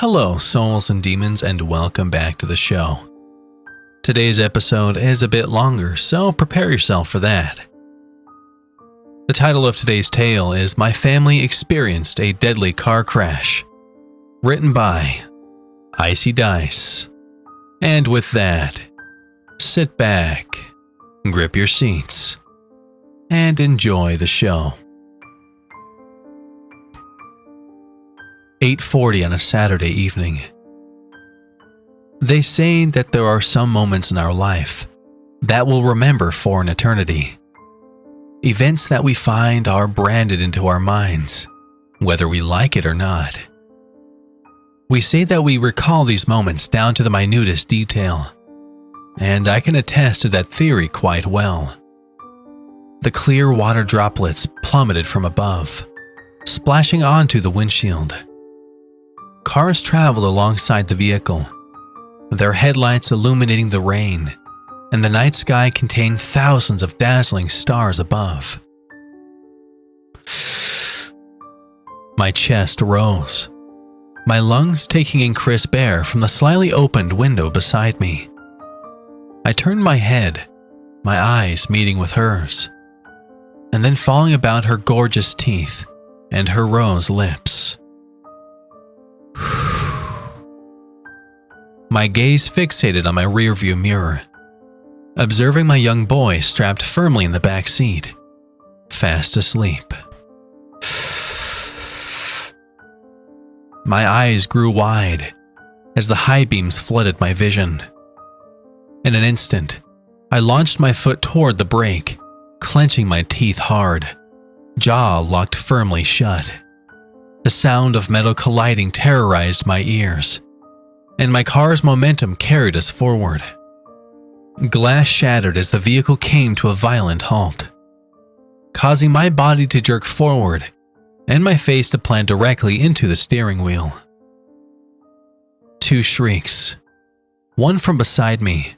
Hello, souls and demons, and welcome back to the show. Today's episode is a bit longer, so prepare yourself for that. The title of today's tale is My Family Experienced a Deadly Car Crash, written by Icy Dice. And with that, sit back, grip your seats, and enjoy the show. 8:40 on a Saturday evening. They say that there are some moments in our life that we'll remember for an eternity. Events that we find are branded into our minds, whether we like it or not. We say that we recall these moments down to the minutest detail, and I can attest to that theory quite well. The clear water droplets plummeted from above, splashing onto the windshield. Cars traveled alongside the vehicle, their headlights illuminating the rain, and the night sky contained thousands of dazzling stars above. My chest rose, my lungs taking in crisp air from the slightly opened window beside me. I turned my head, my eyes meeting with hers, and then falling about her gorgeous teeth and her rose lips. My gaze fixated on my rearview mirror, observing my young boy strapped firmly in the back seat, fast asleep. My eyes grew wide as the high beams flooded my vision. In an instant, I launched my foot toward the brake, clenching my teeth hard, jaw locked firmly shut. The sound of metal colliding terrorized my ears, and my car's momentum carried us forward. Glass shattered as the vehicle came to a violent halt, causing my body to jerk forward and my face to plant directly into the steering wheel. Two shrieks, one from beside me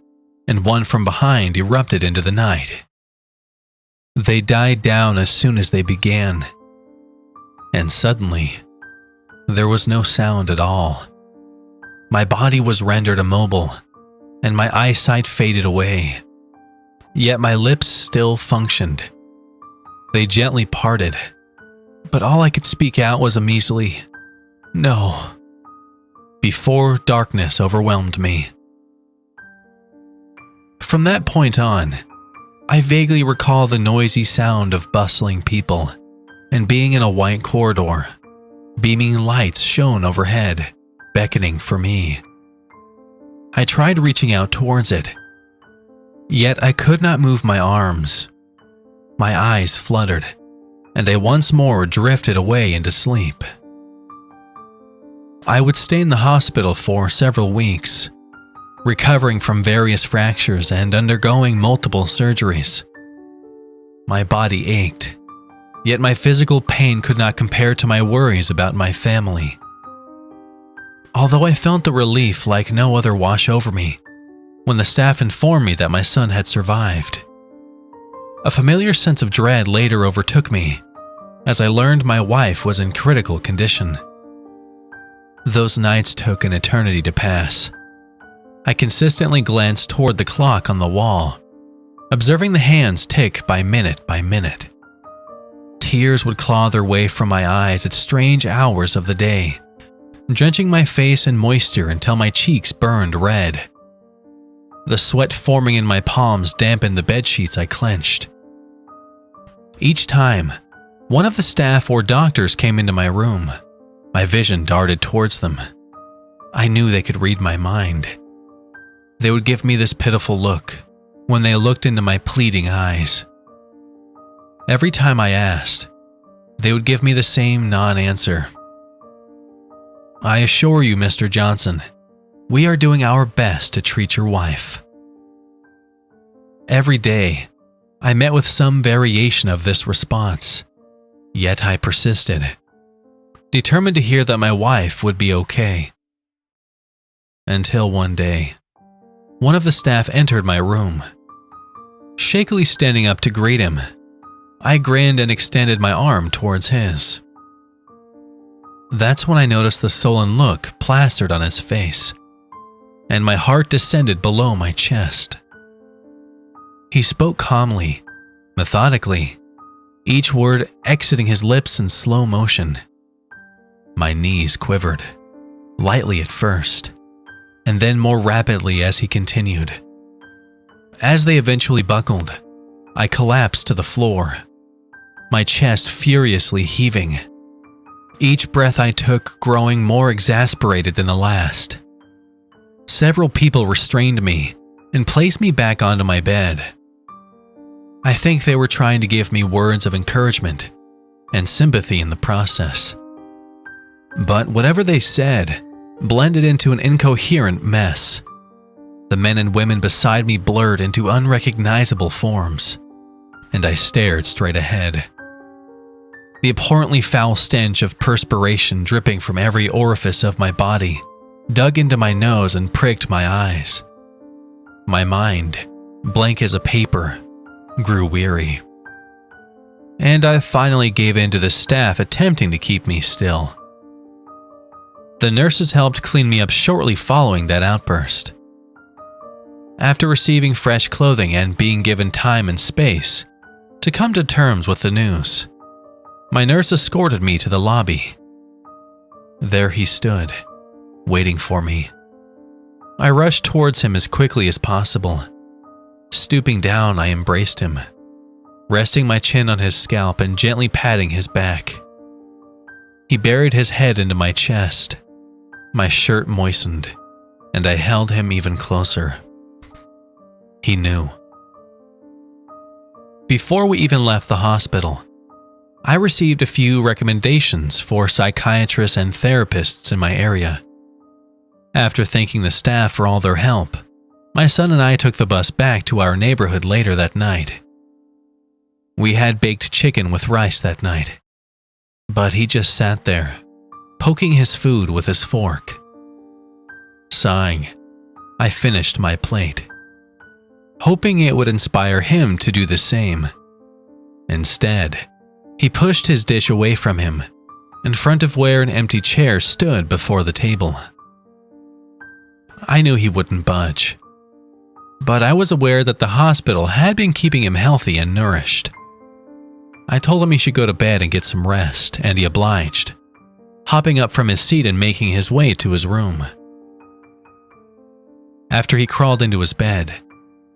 and one from behind, erupted into the night. They died down as soon as they began, and suddenly, there was no sound at all. My body was rendered immobile, and my eyesight faded away. Yet my lips still functioned. They gently parted, but all I could speak out was a measly, "No," before darkness overwhelmed me. From that point on, I vaguely recall the noisy sound of bustling people and being in a white corridor. Beaming lights shone overhead, beckoning for me. I tried reaching out towards it, yet I could not move my arms. My eyes fluttered, and I once more drifted away into sleep. I would stay in the hospital for several weeks, recovering from various fractures and undergoing multiple surgeries. My body ached, yet my physical pain could not compare to my worries about my family. Although I felt the relief like no other wash over me when the staff informed me that my son had survived. A familiar sense of dread later overtook me as I learned my wife was in critical condition. Those nights took an eternity to pass. I consistently glanced toward the clock on the wall, observing the hands tick by minute. Tears would claw their way from my eyes at strange hours of the day, drenching my face in moisture until my cheeks burned red. The sweat forming in my palms dampened the bedsheets I clenched. Each time, one of the staff or doctors came into my room, my vision darted towards them. I knew they could read my mind. They would give me this pitiful look when they looked into my pleading eyes. Every time I asked, they would give me the same non-answer. "I assure you, Mr. Johnson, we are doing our best to treat your wife." Every day, I met with some variation of this response, yet I persisted, determined to hear that my wife would be okay. Until one day, one of the staff entered my room. Shakily standing up to greet him, I grinned and extended my arm towards his. That's when I noticed the sullen look plastered on his face, and my heart descended below my chest. He spoke calmly, methodically, each word exiting his lips in slow motion. My knees quivered, lightly at first, and then more rapidly as he continued. As they eventually buckled, I collapsed to the floor, my chest furiously heaving, each breath I took growing more exasperated than the last. Several people restrained me and placed me back onto my bed. I think they were trying to give me words of encouragement and sympathy in the process. But whatever they said blended into an incoherent mess. The men and women beside me blurred into unrecognizable forms, and I stared straight ahead. The abhorrently foul stench of perspiration dripping from every orifice of my body dug into my nose and pricked my eyes. My mind, blank as a paper, grew weary. And I finally gave in to the staff attempting to keep me still. The nurses helped clean me up shortly following that outburst. After receiving fresh clothing and being given time and space to come to terms with the news, my nurse escorted me to the lobby. There he stood, waiting for me. I rushed towards him as quickly as possible. Stooping down, I embraced him, resting my chin on his scalp and gently patting his back. He buried his head into my chest. My shirt moistened, and I held him even closer. He knew. Before we even left the hospital, I received a few recommendations for psychiatrists and therapists in my area. After thanking the staff for all their help, my son and I took the bus back to our neighborhood later that night. We had baked chicken with rice that night, but he just sat there, poking his food with his fork. Sighing, I finished my plate, hoping it would inspire him to do the same. Instead, he pushed his dish away from him, in front of where an empty chair stood before the table. I knew he wouldn't budge, but I was aware that the hospital had been keeping him healthy and nourished. I told him he should go to bed and get some rest, and he obliged, hopping up from his seat and making his way to his room. After he crawled into his bed,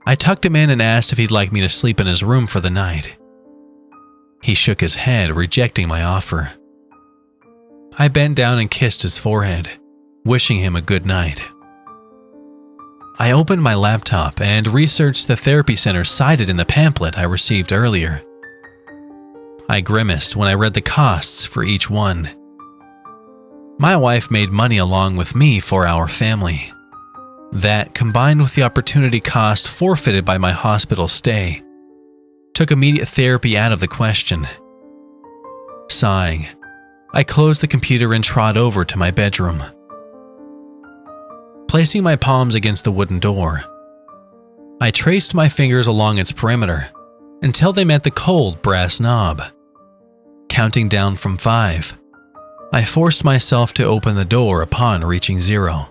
I tucked him in and asked if he'd like me to sleep in his room for the night. He shook his head, rejecting my offer. I bent down and kissed his forehead, wishing him a good night. I opened my laptop and researched the therapy centers cited in the pamphlet I received earlier. I grimaced when I read the costs for each one. My wife made money along with me for our family. That, combined with the opportunity cost forfeited by my hospital stay, took immediate therapy out of the question. Sighing, I closed the computer and trod over to my bedroom. Placing my palms against the wooden door, I traced my fingers along its perimeter until they met the cold brass knob. Counting down from 5, I forced myself to open the door upon reaching 0.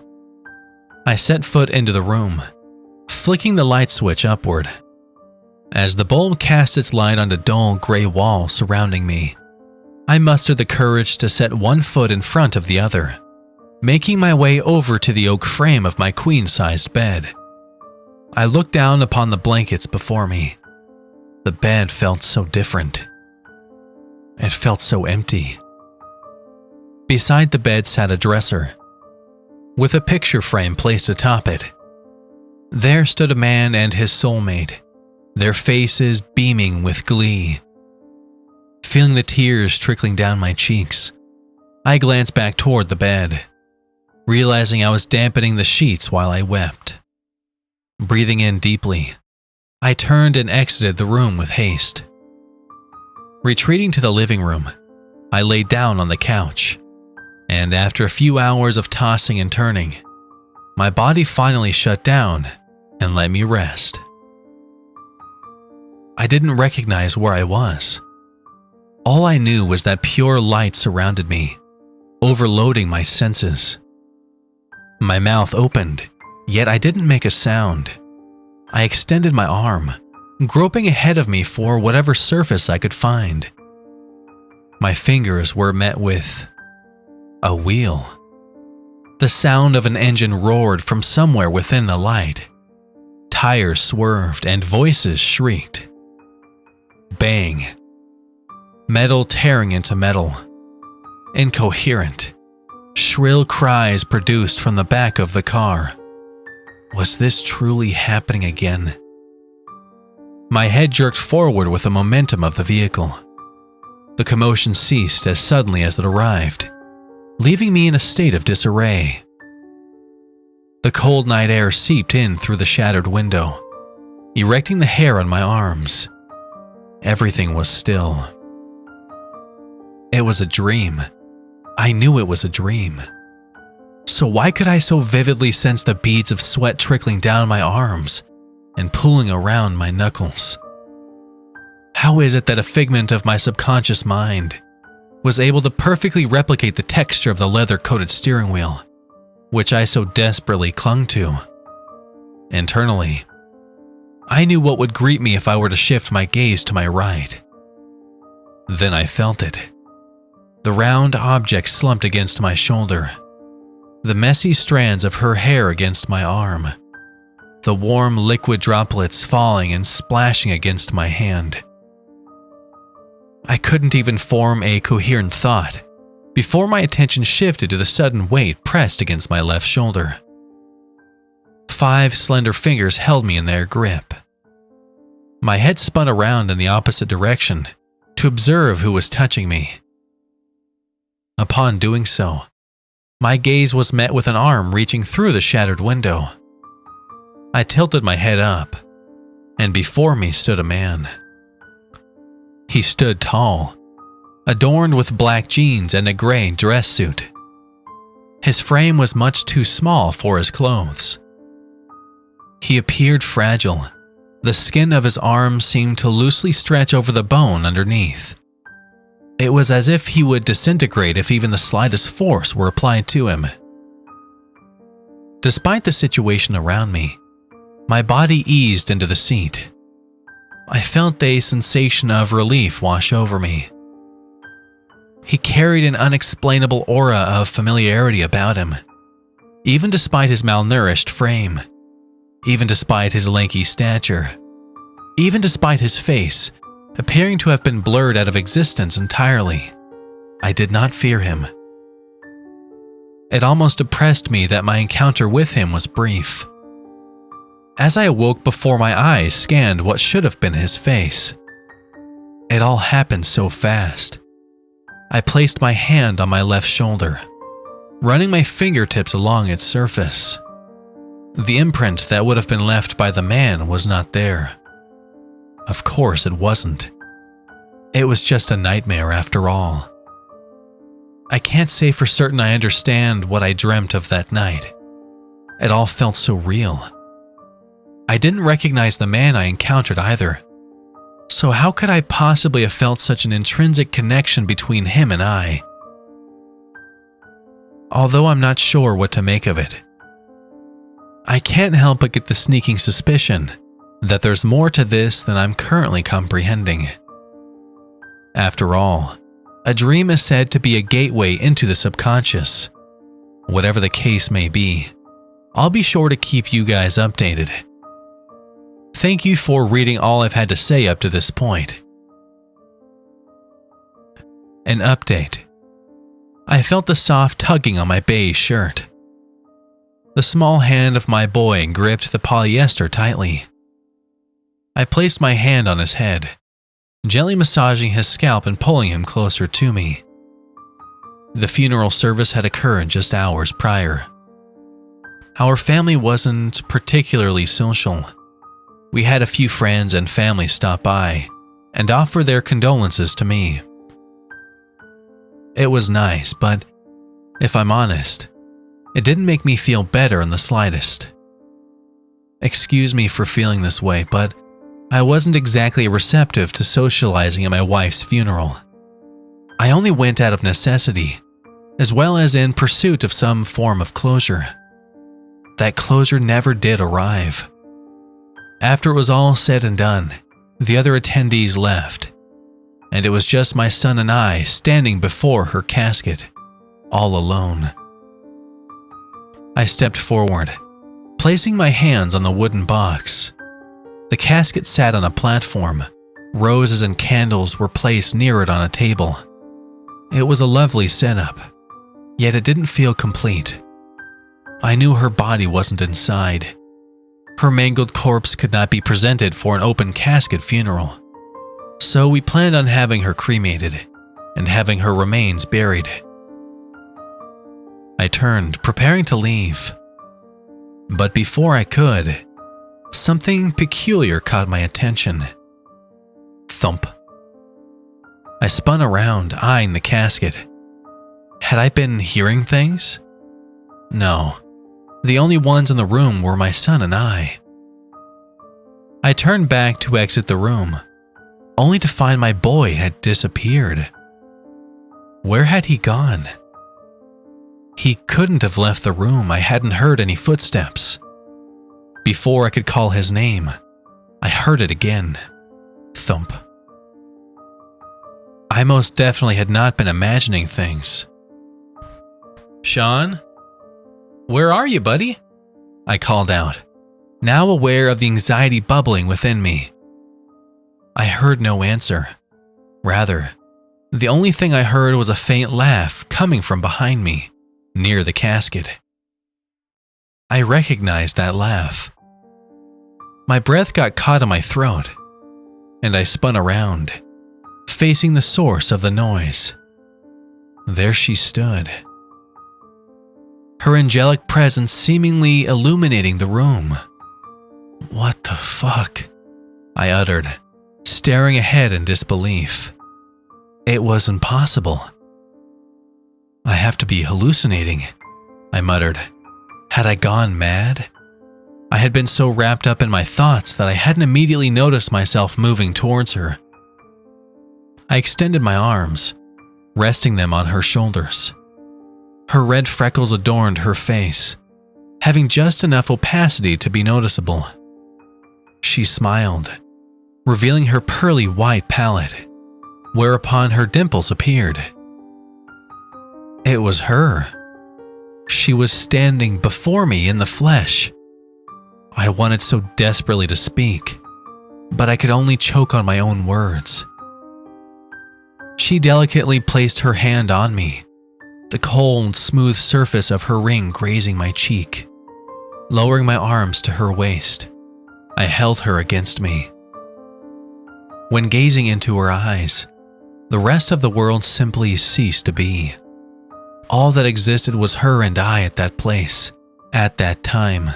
I set foot into the room, flicking the light switch upward. As the bulb cast its light on the dull gray wall surrounding me, I mustered the courage to set one foot in front of the other, making my way over to the oak frame of my queen-sized bed. I looked down upon the blankets before me. The bed felt so different. It felt so empty. Beside the bed sat a dresser, with a picture frame placed atop it. There stood a man and his soulmate, their faces beaming with glee. Feeling the tears trickling down my cheeks, I glanced back toward the bed, realizing I was dampening the sheets while I wept. Breathing in deeply, I turned and exited the room with haste. Retreating to the living room, I lay down on the couch, and after a few hours of tossing and turning, my body finally shut down and let me rest. I didn't recognize where I was. All I knew was that pure light surrounded me, overloading my senses. My mouth opened, yet I didn't make a sound. I extended my arm, groping ahead of me for whatever surface I could find. My fingers were met with a wheel. The sound of an engine roared from somewhere within the light. Tires swerved and voices shrieked. Bang. Metal tearing into metal. Incoherent, shrill cries produced from the back of the car. Was this truly happening again? My head jerked forward with the momentum of the vehicle. The commotion ceased as suddenly as it arrived, leaving me in a state of disarray. The cold night air seeped in through the shattered window, erecting the hair on my arms. Everything was still. It was a dream. I knew it was a dream. So why could I so vividly sense the beads of sweat trickling down my arms and pooling around my knuckles? How is it that a figment of my subconscious mind was able to perfectly replicate the texture of the leather-coated steering wheel, which I so desperately clung to? Internally, I knew what would greet me if I were to shift my gaze to my right. Then I felt it. The round object slumped against my shoulder. The messy strands of her hair against my arm. The warm liquid droplets falling and splashing against my hand. I couldn't even form a coherent thought before my attention shifted to the sudden weight pressed against my left shoulder. 5 slender fingers held me in their grip. My head spun around in the opposite direction to observe who was touching me. Upon doing so, my gaze was met with an arm reaching through the shattered window. I tilted my head up, and before me stood a man. He stood tall, adorned with black jeans and a gray dress suit. His frame was much too small for his clothes. He appeared fragile. The skin of his arm seemed to loosely stretch over the bone underneath. It was as if he would disintegrate if even the slightest force were applied to him. Despite the situation around me, my body eased into the seat. I felt a sensation of relief wash over me. He carried an unexplainable aura of familiarity about him, even despite his malnourished frame, even despite his lanky stature, even despite his face appearing to have been blurred out of existence entirely. I did not fear him. It almost depressed me that my encounter with him was brief. As I awoke before my eyes scanned what should have been his face, it all happened so fast. I placed my hand on my left shoulder, running my fingertips along its surface. The imprint that would have been left by the man was not there. Of course it wasn't. It was just a nightmare after all. I can't say for certain I understand what I dreamt of that night. It all felt so real. I didn't recognize the man I encountered either. So how could I possibly have felt such an intrinsic connection between him and I? Although I'm not sure what to make of it, I can't help but get the sneaking suspicion that there's more to this than I'm currently comprehending. After all, a dream is said to be a gateway into the subconscious. Whatever the case may be, I'll be sure to keep you guys updated. Thank you for reading all I've had to say up to this point. An update. I felt the soft tugging on my beige shirt. The small hand of my boy gripped the polyester tightly. I placed my hand on his head, gently massaging his scalp and pulling him closer to me. The funeral service had occurred just hours prior. Our family wasn't particularly social. We had a few friends and family stop by and offer their condolences to me. It was nice, but if I'm honest, it didn't make me feel better in the slightest. Excuse me for feeling this way, but I wasn't exactly receptive to socializing at my wife's funeral. I only went out of necessity, as well as in pursuit of some form of closure. That closure never did arrive. After it was all said and done, the other attendees left, and it was just my son and I standing before her casket, all alone. I stepped forward, placing my hands on the wooden box. The casket sat on a platform. Roses and candles were placed near it on a table. It was a lovely setup, yet it didn't feel complete. I knew her body wasn't inside. Her mangled corpse could not be presented for an open casket funeral. So we planned on having her cremated and having her remains buried. I turned, preparing to leave. But before I could, something peculiar caught my attention. Thump. I spun around, eyeing the casket. Had I been hearing things? No. The only ones in the room were my son and I. I turned back to exit the room, only to find my boy had disappeared. Where had he gone? He couldn't have left the room. I hadn't heard any footsteps. Before I could call his name, I heard it again. Thump. I most definitely had not been imagining things. Sean? Where are you, buddy? I called out, now aware of the anxiety bubbling within me. I heard no answer. Rather, the only thing I heard was a faint laugh coming from behind me, near the casket. I recognized that laugh. My breath got caught in my throat, and I spun around, facing the source of the noise. There she stood, her angelic presence seemingly illuminating the room. What the fuck? I uttered, staring ahead in disbelief. It was impossible. I have to be hallucinating, I muttered. Had I gone mad? I had been so wrapped up in my thoughts that I hadn't immediately noticed myself moving towards her. I extended my arms, resting them on her shoulders. Her red freckles adorned her face, having just enough opacity to be noticeable. She smiled, revealing her pearly white palate, whereupon her dimples appeared. It was her. She was standing before me in the flesh. I wanted so desperately to speak, but I could only choke on my own words. She delicately placed her hand on me, the cold, smooth surface of her ring grazing my cheek. Lowering my arms to her waist, I held her against me. When gazing into her eyes, the rest of the world simply ceased to be. All that existed was her and I at that place, at that time.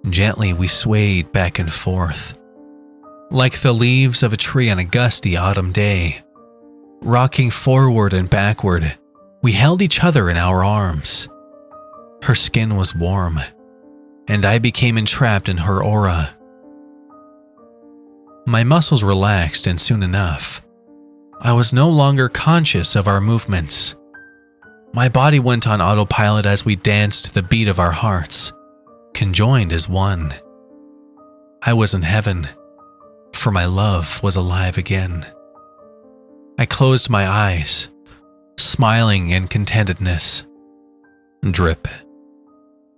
Gently we swayed back and forth, like the leaves of a tree on a gusty autumn day. Rocking forward and backward, we held each other in our arms. Her skin was warm, and I became entrapped in her aura. My muscles relaxed, and soon enough, I was no longer conscious of our movements. My body went on autopilot as we danced to the beat of our hearts, conjoined as one. I was in heaven, for my love was alive again. I closed my eyes, smiling in contentedness. Drip.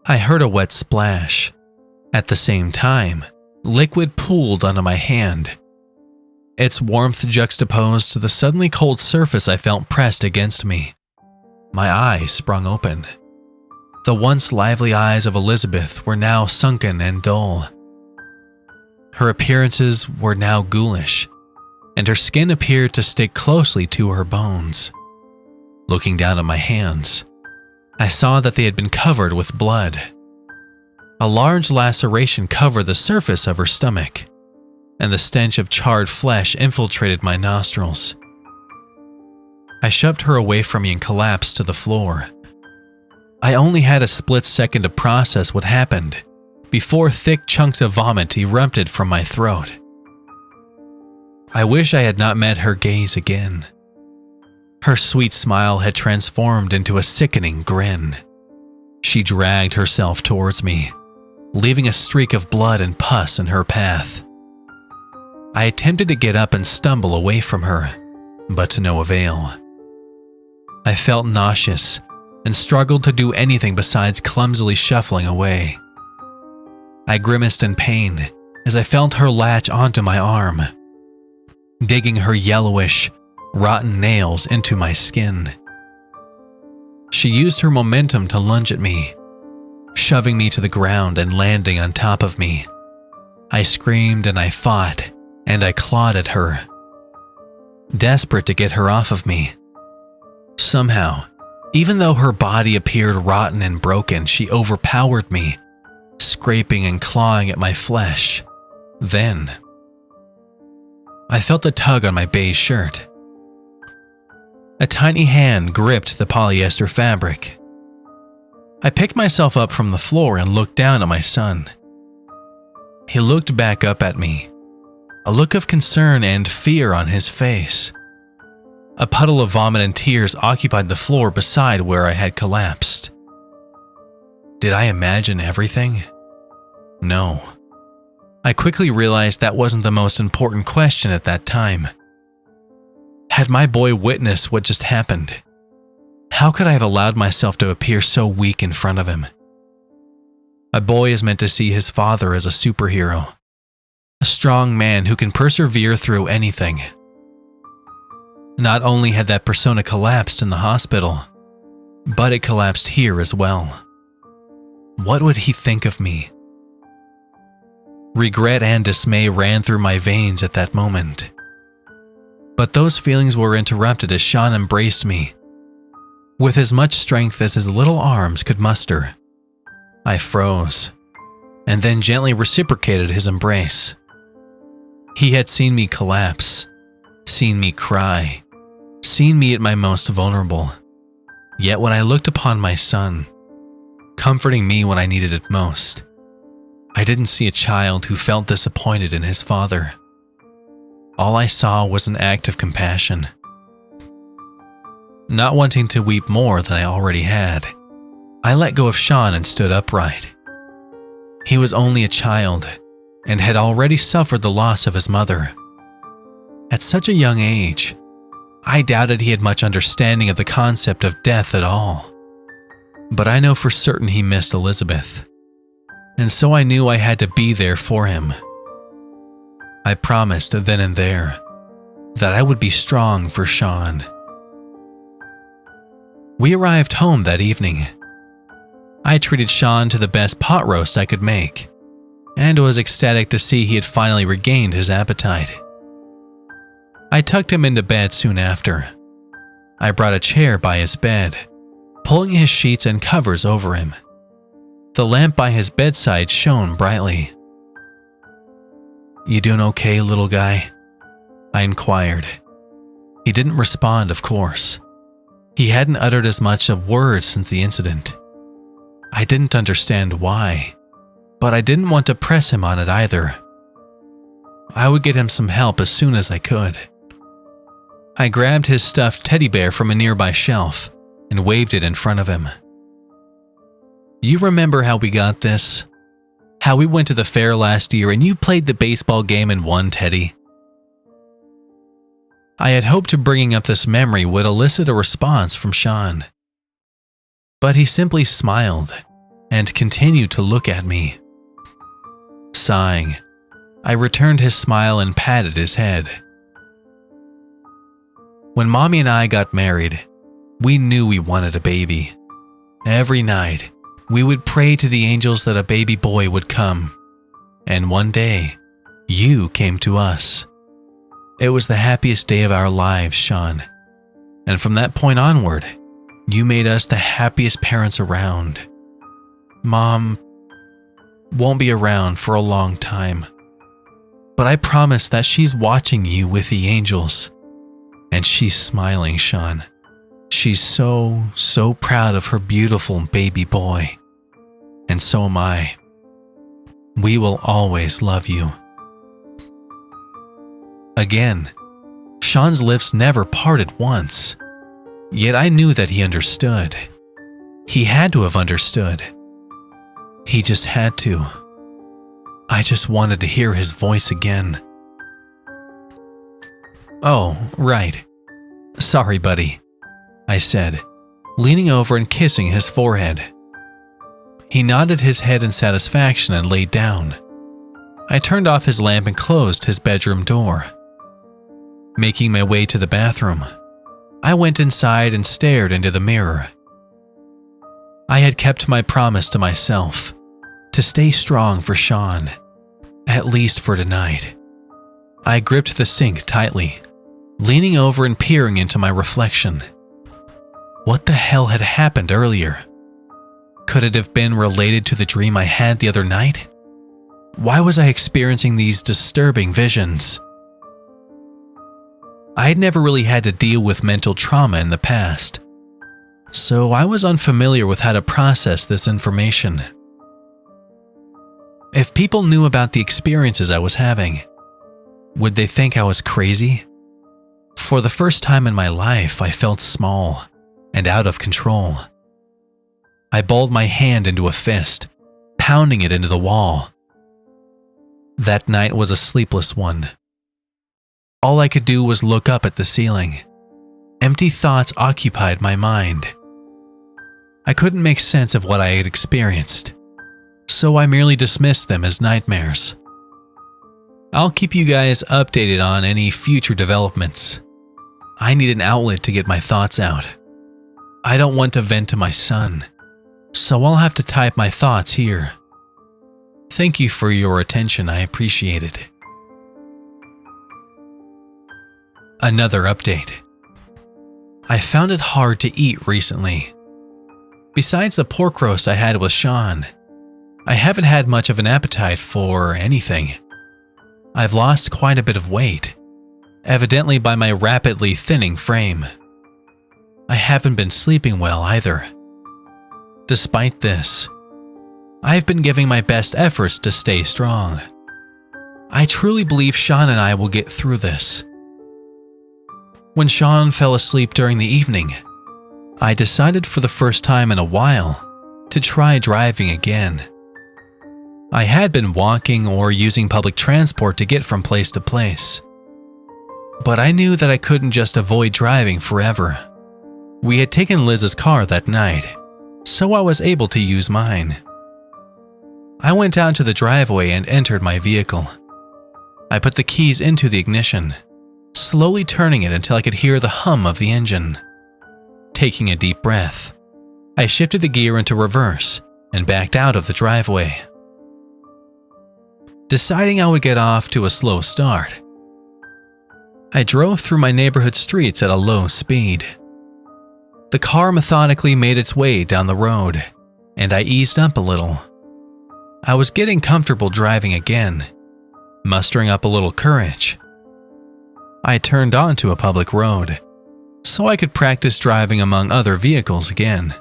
I heard a wet splash. At the same time, liquid pooled onto my hand. Its warmth juxtaposed to the suddenly cold surface I felt pressed against me. My eyes sprung open. The once lively eyes of Elizabeth were now sunken and dull. Her appearances were now ghoulish, and her skin appeared to stick closely to her bones. Looking down at my hands, I saw that they had been covered with blood. A large laceration covered the surface of her stomach, and the stench of charred flesh infiltrated my nostrils. I shoved her away from me and collapsed to the floor. I only had a split second to process what happened before thick chunks of vomit erupted from my throat. I wish I had not met her gaze again. Her sweet smile had transformed into a sickening grin. She dragged herself towards me, leaving a streak of blood and pus in her path. I attempted to get up and stumble away from her, but to no avail. I felt nauseous and struggled to do anything besides clumsily shuffling away. I grimaced in pain as I felt her latch onto my arm, digging her yellowish, rotten nails into my skin. She used her momentum to lunge at me, shoving me to the ground and landing on top of me. I screamed and I fought, and I clawed at her, desperate to get her off of me. Somehow, even though her body appeared rotten and broken, she overpowered me, scraping and clawing at my flesh. Then, I felt a tug on my beige shirt. A tiny hand gripped the polyester fabric. I picked myself up from the floor and looked down at my son. He looked back up at me, a look of concern and fear on his face. A puddle of vomit and tears occupied the floor beside where I had collapsed. Did I imagine everything? No. I quickly realized that wasn't the most important question at that time. Had my boy witnessed what just happened? How could I have allowed myself to appear so weak in front of him? A boy is meant to see his father as a superhero, a strong man who can persevere through anything. Not only had that persona collapsed in the hospital, but it collapsed here as well. What would he think of me? Regret and dismay ran through my veins at that moment. But those feelings were interrupted as Sean embraced me, with as much strength as his little arms could muster. I froze, and then gently reciprocated his embrace. He had seen me collapse, seen me cry, seen me at my most vulnerable. Yet when I looked upon my son, comforting me when I needed it most, I didn't see a child who felt disappointed in his father. All I saw was an act of compassion. Not wanting to weep more than I already had, I let go of Sean and stood upright. He was only a child and had already suffered the loss of his mother. At such a young age, I doubted he had much understanding of the concept of death at all. But I know for certain he missed Elizabeth, and so I knew I had to be there for him. I promised then and there that I would be strong for Sean. We arrived home that evening. I treated Sean to the best pot roast I could make, and was ecstatic to see he had finally regained his appetite. I tucked him into bed soon after. I brought a chair by his bed, pulling his sheets and covers over him. The lamp by his bedside shone brightly. "You doing okay, little guy?" I inquired. He didn't respond, of course. He hadn't uttered as much of words since the incident. I didn't understand why, but I didn't want to press him on it either. I would get him some help as soon as I could. I grabbed his stuffed teddy bear from a nearby shelf and waved it in front of him. "You remember how we got this? How we went to the fair last year and you played the baseball game and won, Teddy?" I had hoped bringing up this memory would elicit a response from Sean, but he simply smiled and continued to look at me. Sighing, I returned his smile and patted his head. When Mommy and I got married, we knew we wanted a baby. Every night, we would pray to the angels that a baby boy would come. And one day, you came to us. It was the happiest day of our lives, Sean. And from that point onward, you made us the happiest parents around. Mom won't be around for a long time, but I promise that she's watching you with the angels. And she's smiling, Sean. She's so proud of her beautiful baby boy. And so am I. We will always love you. Again, Sean's lips never parted once, Yet I knew that he understood. He had to have understood. He just had to. I just wanted to hear his voice again. "Oh, right. Sorry, buddy," I said, leaning over and kissing his forehead. He nodded his head in satisfaction and laid down. I turned off his lamp and closed his bedroom door. Making my way to the bathroom, I went inside and stared into the mirror. I had kept my promise to myself to stay strong for Sean, at least for tonight. I gripped the sink tightly, leaning over and peering into my reflection. What the hell had happened earlier? Could it have been related to the dream I had the other night? Why was I experiencing these disturbing visions? I had never really had to deal with mental trauma in the past, so I was unfamiliar with how to process this information. If people knew about the experiences I was having, would they think I was crazy? For the first time in my life, I felt small and out of control. I balled my hand into a fist, pounding it into the wall. That night was a sleepless one. All I could do was look up at the ceiling. Empty thoughts occupied my mind. I couldn't make sense of what I had experienced, so I merely dismissed them as nightmares. I'll keep you guys updated on any future developments. I need an outlet to get my thoughts out. I don't want to vent to my son, so I'll have to type my thoughts here. Thank you for your attention, I appreciate it. Another update. I found it hard to eat recently. Besides the pork roast I had with Sean, I haven't had much of an appetite for anything. I've lost quite a bit of weight, evidently by my rapidly thinning frame. I haven't been sleeping well either. Despite this, I've been giving my best efforts to stay strong. I truly believe Sean and I will get through this. When Sean fell asleep during the evening, I decided for the first time in a while to try driving again. I had been walking or using public transport to get from place to place, but I knew that I couldn't just avoid driving forever. We had taken Liz's car that night, so I was able to use mine. I went out to the driveway and entered my vehicle. I put the keys into the ignition, slowly turning it until I could hear the hum of the engine. Taking a deep breath, I shifted the gear into reverse and backed out of the driveway. Deciding I would get off to a slow start, I drove through my neighborhood streets at a low speed. The car methodically made its way down the road, and I eased up a little. I was getting comfortable driving again, mustering up a little courage. I turned onto a public road, so I could practice driving among other vehicles again.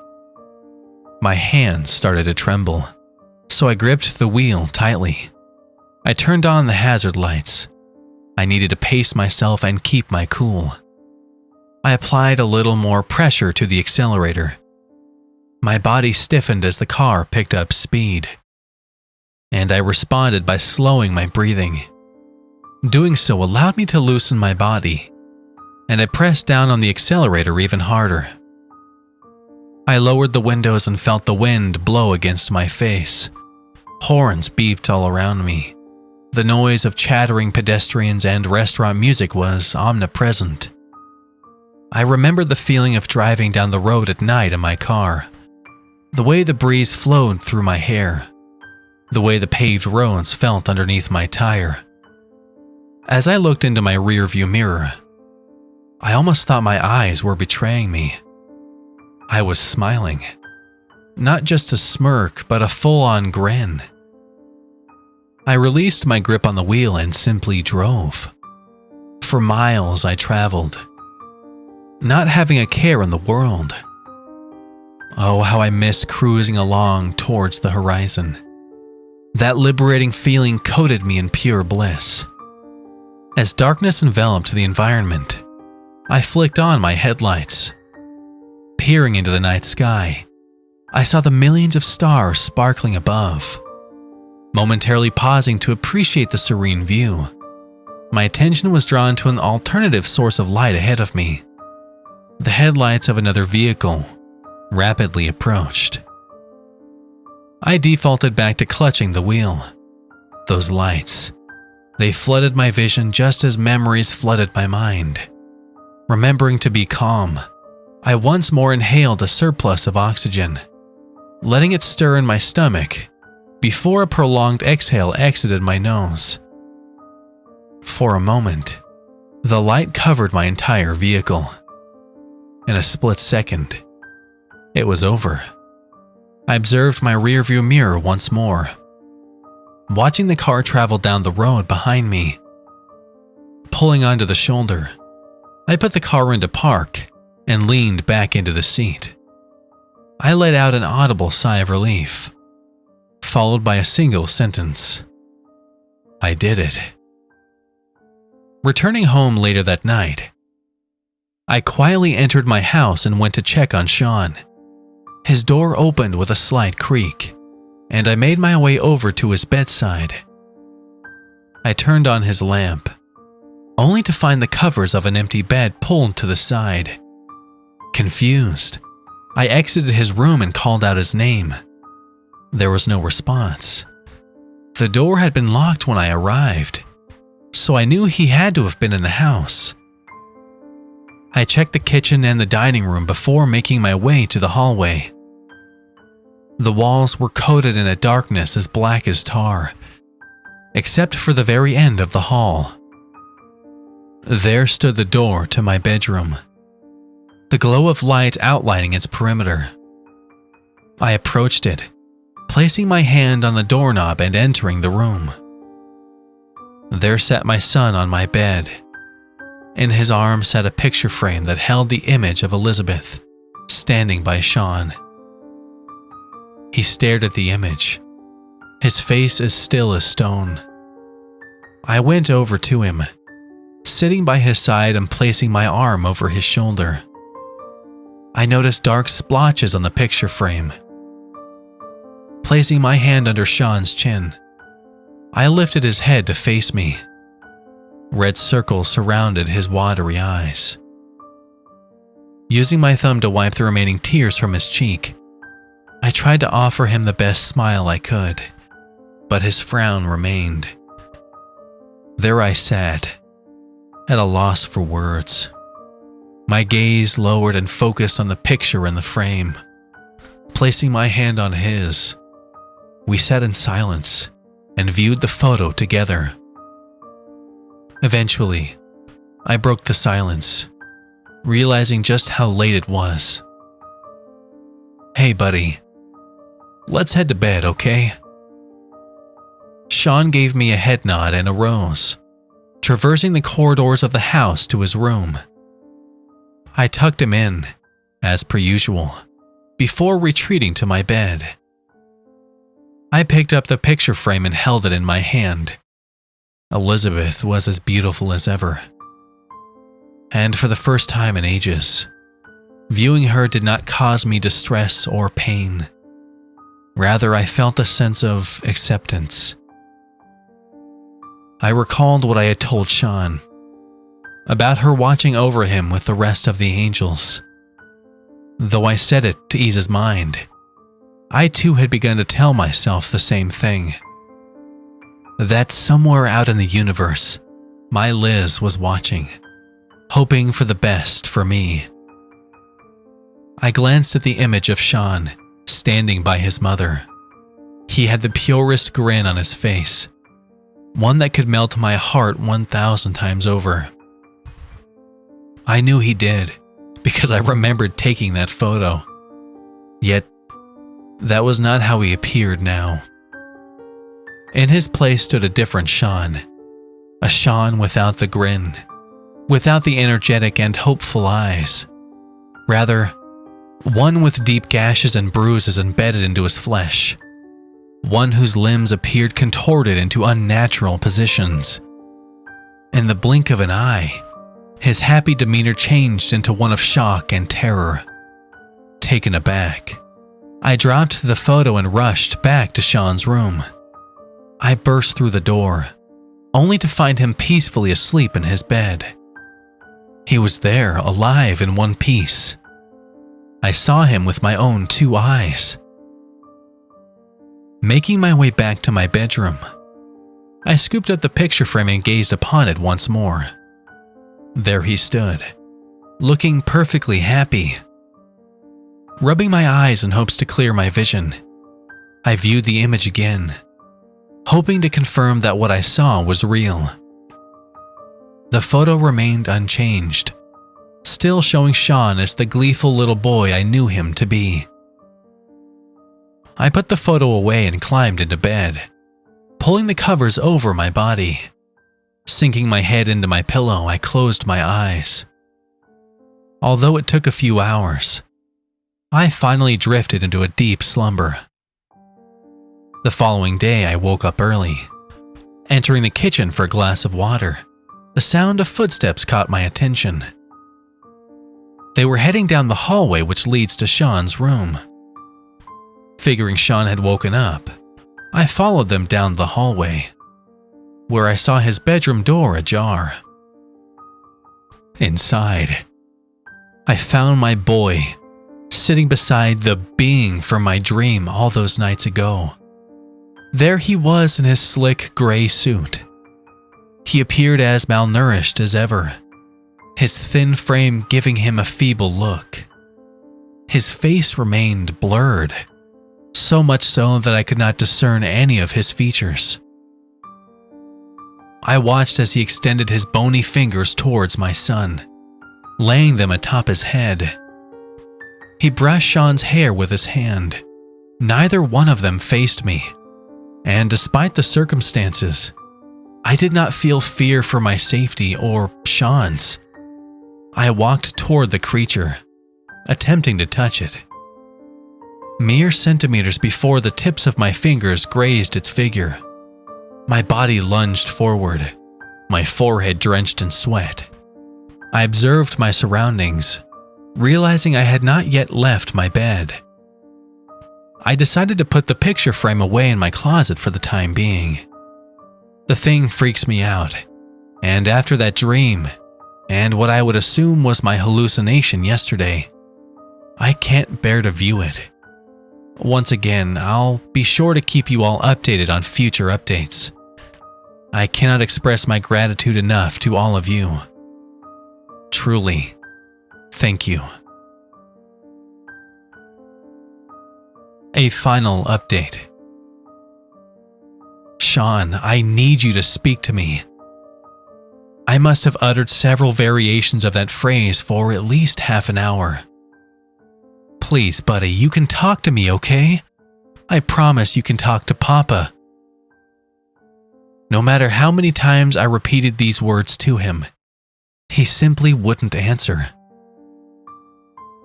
My hands started to tremble, so I gripped the wheel tightly. I turned on the hazard lights. I needed to pace myself and keep my cool. I applied a little more pressure to the accelerator. My body stiffened as the car picked up speed, and I responded by slowing my breathing. Doing so allowed me to loosen my body, and I pressed down on the accelerator even harder. I lowered the windows and felt the wind blow against my face. Horns beeped all around me. The noise of chattering pedestrians and restaurant music was omnipresent. I remembered the feeling of driving down the road at night in my car, the way the breeze flowed through my hair, the way the paved roads felt underneath my tire. As I looked into my rearview mirror, I almost thought my eyes were betraying me. I was smiling. Not just a smirk, but a full-on grin. I released my grip on the wheel and simply drove. For miles I traveled, not having a care in the world. Oh, how I missed cruising along towards the horizon. That liberating feeling coated me in pure bliss. As darkness enveloped the environment, I flicked on my headlights. Peering into the night sky, I saw the millions of stars sparkling above. Momentarily pausing to appreciate the serene view, my attention was drawn to an alternative source of light ahead of me. The headlights of another vehicle rapidly approached. I defaulted back to clutching the wheel. Those lights, they flooded my vision just as memories flooded my mind. Remembering to be calm, I once more inhaled a surplus of oxygen, letting it stir in my stomach before a prolonged exhale exited my nose. For a moment, the light covered my entire vehicle. In a split second, it was over. I observed my rearview mirror once more, watching the car travel down the road behind me. Pulling onto the shoulder, I put the car into park and leaned back into the seat. I let out an audible sigh of relief, followed by a single sentence. I did it. Returning home later that night, I quietly entered my house and went to check on Sean. His door opened with a slight creak, and I made my way over to his bedside. I turned on his lamp, only to find the covers of an empty bed pulled to the side. Confused, I exited his room and called out his name. There was no response. The door had been locked when I arrived, so I knew he had to have been in the house. I checked the kitchen and the dining room before making my way to the hallway. The walls were coated in a darkness as black as tar, except for the very end of the hall. There stood the door to my bedroom, the glow of light outlining its perimeter. I approached it, placing my hand on the doorknob and entering the room. There sat my son on my bed. In his arms sat a picture frame that held the image of Elizabeth, standing by Sean. He stared at the image, his face as still as stone. I went over to him, sitting by his side and placing my arm over his shoulder. I noticed dark splotches on the picture frame. Placing my hand under Sean's chin, I lifted his head to face me. Red circles surrounded his watery eyes. Using my thumb to wipe the remaining tears from his cheek, I tried to offer him the best smile I could, but his frown remained. There I sat, at a loss for words. My gaze lowered and focused on the picture in the frame. Placing my hand on his, we sat in silence and viewed the photo together. Eventually, I broke the silence, realizing just how late it was. Hey buddy, let's head to bed, okay? Sean gave me a head nod and arose, traversing the corridors of the house to his room. I tucked him in, as per usual, before retreating to my bed. I picked up the picture frame and held it in my hand. Elizabeth was as beautiful as ever. And for the first time in ages, viewing her did not cause me distress or pain. Rather, I felt a sense of acceptance. I recalled what I had told Sean about her watching over him with the rest of the angels. Though I said it to ease his mind, I too had begun to tell myself the same thing. That somewhere out in the universe, my Liz was watching, hoping for the best for me. I glanced at the image of Sean, standing by his mother. He had the purest grin on his face, one that could melt my heart 1,000 times over. I knew he did, because I remembered taking that photo. Yet, that was not how he appeared now. In his place stood a different Sean, a Sean without the grin, without the energetic and hopeful eyes. Rather, one with deep gashes and bruises embedded into his flesh, one whose limbs appeared contorted into unnatural positions. In the blink of an eye, his happy demeanor changed into one of shock and terror. taken aback. I dropped the photo and rushed back to Sean's room. I burst through the door, only to find him peacefully asleep in his bed. He was there, alive in one piece. I saw him with my own 2 eyes. Making my way back to my bedroom, I scooped up the picture frame and gazed upon it once more. There he stood, looking perfectly happy. Rubbing my eyes in hopes to clear my vision, I viewed the image again, hoping to confirm that what I saw was real. The photo remained unchanged, still showing Sean as the gleeful little boy I knew him to be. I put the photo away and climbed into bed, pulling the covers over my body. Sinking my head into my pillow, I closed my eyes. Although it took a few hours, I finally drifted into a deep slumber. The following day, I woke up early. Entering the kitchen for a glass of water, the sound of footsteps caught my attention. They were heading down the hallway which leads to Sean's room. Figuring Sean had woken up, I followed them down the hallway, where I saw his bedroom door ajar. Inside, I found my boy sitting beside the being from my dream all those nights ago. There he was in his slick gray suit. He appeared as malnourished as ever, his thin frame giving him a feeble look. His face remained blurred, so much so that I could not discern any of his features. I watched as he extended his bony fingers towards my son, laying them atop his head. He brushed Sean's hair with his hand. Neither one of them faced me, and despite the circumstances, I did not feel fear for my safety or Sean's. I walked toward the creature, attempting to touch it. Mere centimeters before the tips of my fingers grazed its figure, my body lunged forward, my forehead drenched in sweat. I observed my surroundings, realizing I had not yet left my bed. I decided to put the picture frame away in my closet for the time being. The thing freaks me out, and after that dream, and what I would assume was my hallucination yesterday, I can't bear to view it. Once again, I'll be sure to keep you all updated on future updates. I cannot express my gratitude enough to all of you. Truly, thank you. A final update. Sean, I need you to speak to me. I must have uttered several variations of that phrase for at least half an hour. Please, buddy, you can talk to me, okay? I promise you can talk to Papa. No matter how many times I repeated these words to him, he simply wouldn't answer.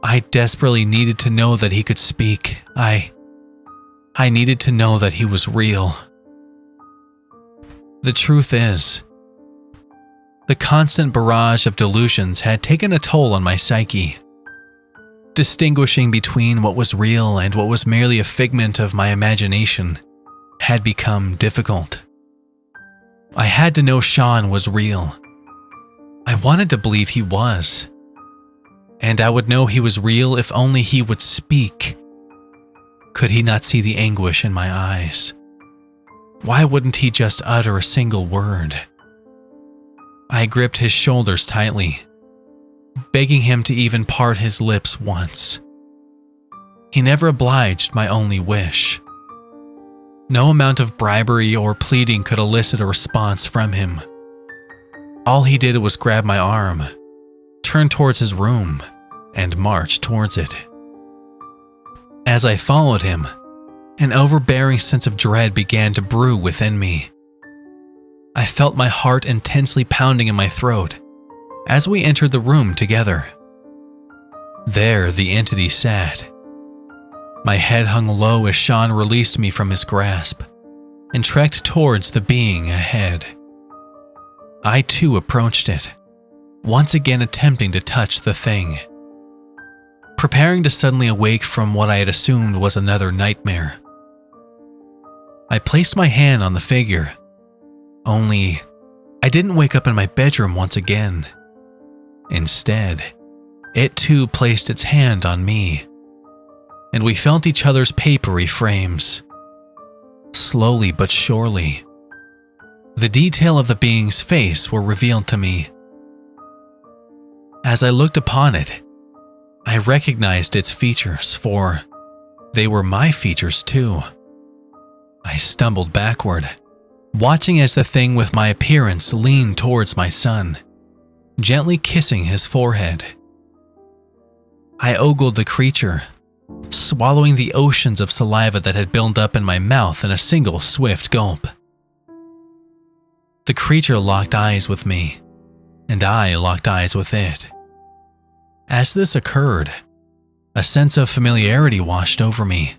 I desperately needed to know that he could speak. I needed to know that he was real. The truth is, the constant barrage of delusions had taken a toll on my psyche. Distinguishing between what was real and what was merely a figment of my imagination had become difficult. I had to know Sean was real. I wanted to believe he was. And I would know he was real if only he would speak. Could he not see the anguish in my eyes? Why wouldn't he just utter a single word? I gripped his shoulders tightly, begging him to even part his lips once. He never obliged my only wish. No amount of bribery or pleading could elicit a response from him. All he did was grab my arm, turn towards his room, and march towards it. As I followed him, an overbearing sense of dread began to brew within me. I felt my heart intensely pounding in my throat as we entered the room together. There the entity sat. My head hung low as Sean released me from his grasp and trekked towards the being ahead. I too approached it, once again attempting to touch the thing. preparing to suddenly awake from what I had assumed was another nightmare. I placed my hand on the figure, only I didn't wake up in my bedroom once again. Instead, it too placed its hand on me, and we felt each other's papery frames. Slowly but surely, the detail of the being's face were revealed to me. As I looked upon it, I recognized its features, for they were my features too. I stumbled backward, watching as the thing with my appearance leaned towards my son, gently kissing his forehead. I ogled the creature, swallowing the oceans of saliva that had built up in my mouth in a single swift gulp. The creature locked eyes with me, and I locked eyes with it. As this occurred, a sense of familiarity washed over me.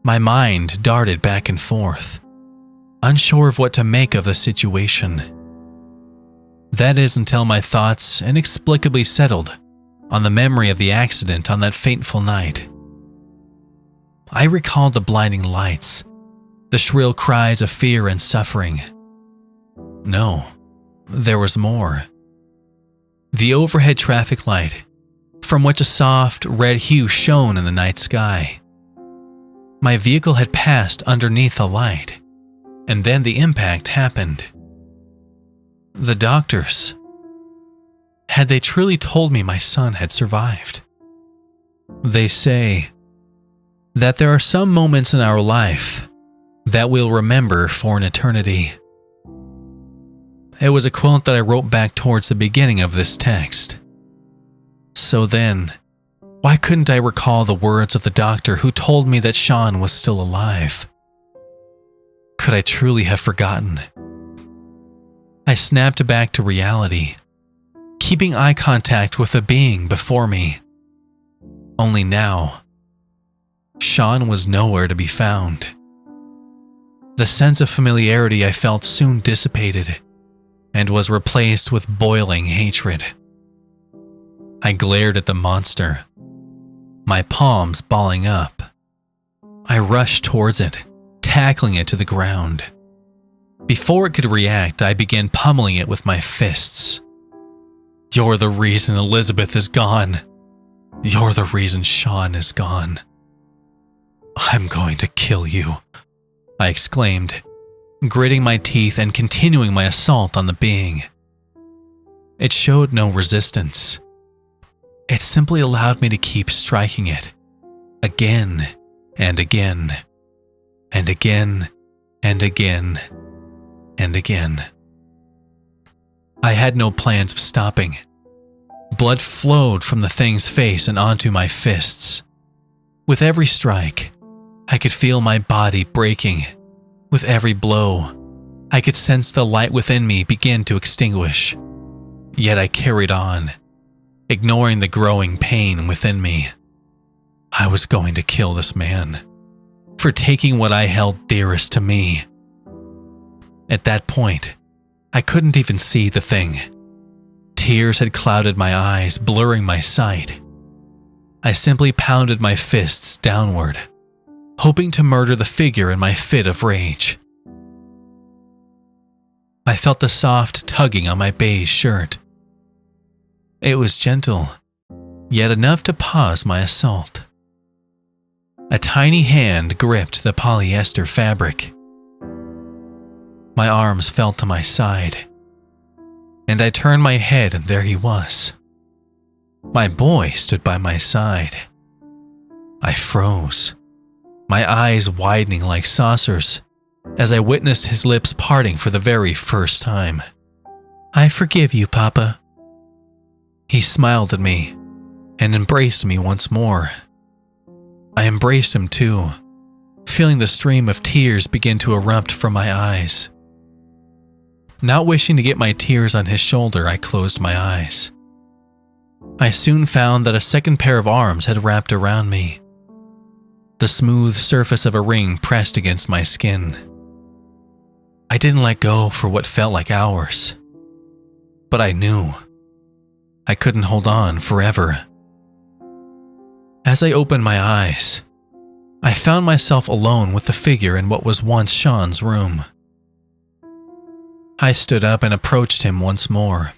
My mind darted back and forth, unsure of what to make of the situation. That is until my thoughts inexplicably settled on the memory of the accident on that fateful night. I recalled the blinding lights, the shrill cries of fear and suffering. No, there was more. The overhead traffic light, from which a soft red hue shone in the night sky. My vehicle had passed underneath the light, and then the impact happened. The doctors, had they truly told me my son had survived? They say that there are some moments in our life that we'll remember for an eternity. It was a quote that I wrote back towards the beginning of this text. So then, why couldn't I recall the words of the doctor who told me that Sean was still alive? Could I truly have forgotten? I snapped back to reality, keeping eye contact with the being before me. Only now, Sean was nowhere to be found. The sense of familiarity I felt soon dissipated and was replaced with boiling hatred. I glared at the monster, my palms balling up. I rushed towards it, tackling it to the ground. Before it could react, I began pummeling it with my fists. You're the reason Elizabeth is gone. You're the reason Sean is gone. I'm going to kill you, I exclaimed, gritting my teeth and continuing my assault on the being. It showed no resistance. It simply allowed me to keep striking it, again and again, and again and again and again. I had no plans of stopping. Blood flowed from the thing's face and onto my fists. With every strike, I could feel my body breaking. With every blow, I could sense the light within me begin to extinguish. Yet I carried on, ignoring the growing pain within me. I was going to kill this man for taking what I held dearest to me. At that point, I couldn't even see the thing. Tears had clouded my eyes, blurring my sight. I simply pounded my fists downward, hoping to murder the figure in my fit of rage. I felt the soft tugging on my beige shirt. It was gentle, yet enough to pause my assault. A tiny hand gripped the polyester fabric. My arms fell to my side, and I turned my head, and there he was. My boy stood by my side. I froze, my eyes widening like saucers as I witnessed his lips parting for the very first time. I forgive you, Papa. He smiled at me and embraced me once more. I embraced him too, feeling the stream of tears begin to erupt from my eyes. Not wishing to get my tears on his shoulder, I closed my eyes. I soon found that a second pair of arms had wrapped around me. The smooth surface of a ring pressed against my skin. I didn't let go for what felt like hours, but I knew I couldn't hold on forever. As I opened my eyes, I found myself alone with the figure in what was once Sean's room. I stood up and approached him once more.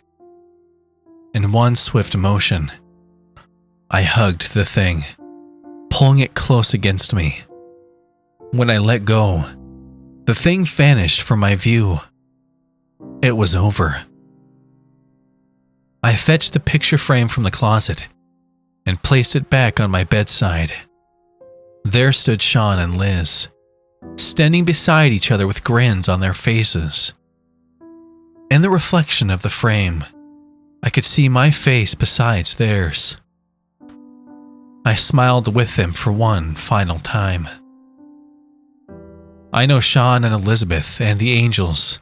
In one swift motion, I hugged the thing, pulling it close against me. When I let go, the thing vanished from my view. It was over. I fetched the picture frame from the closet and placed it back on my bedside. There stood Sean and Liz, standing beside each other with grins on their faces. In the reflection of the frame, I could see my face besides theirs. I smiled with them for one final time. I know Sean and Elizabeth and the angels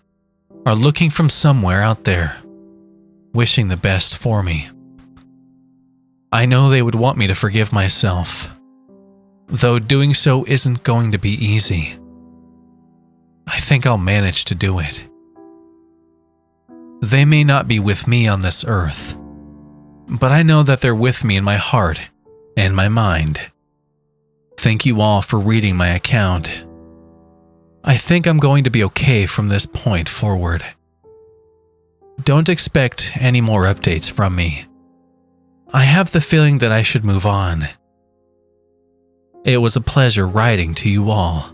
are looking from somewhere out there, wishing the best for me. I know they would want me to forgive myself, though doing so isn't going to be easy. I think I'll manage to do it. They may not be with me on this earth, but I know that they're with me in my heart and my mind. Thank you all for reading my account. I think I'm going to be okay from this point forward. Don't expect any more updates from me. I have the feeling that I should move on. It was a pleasure writing to you all.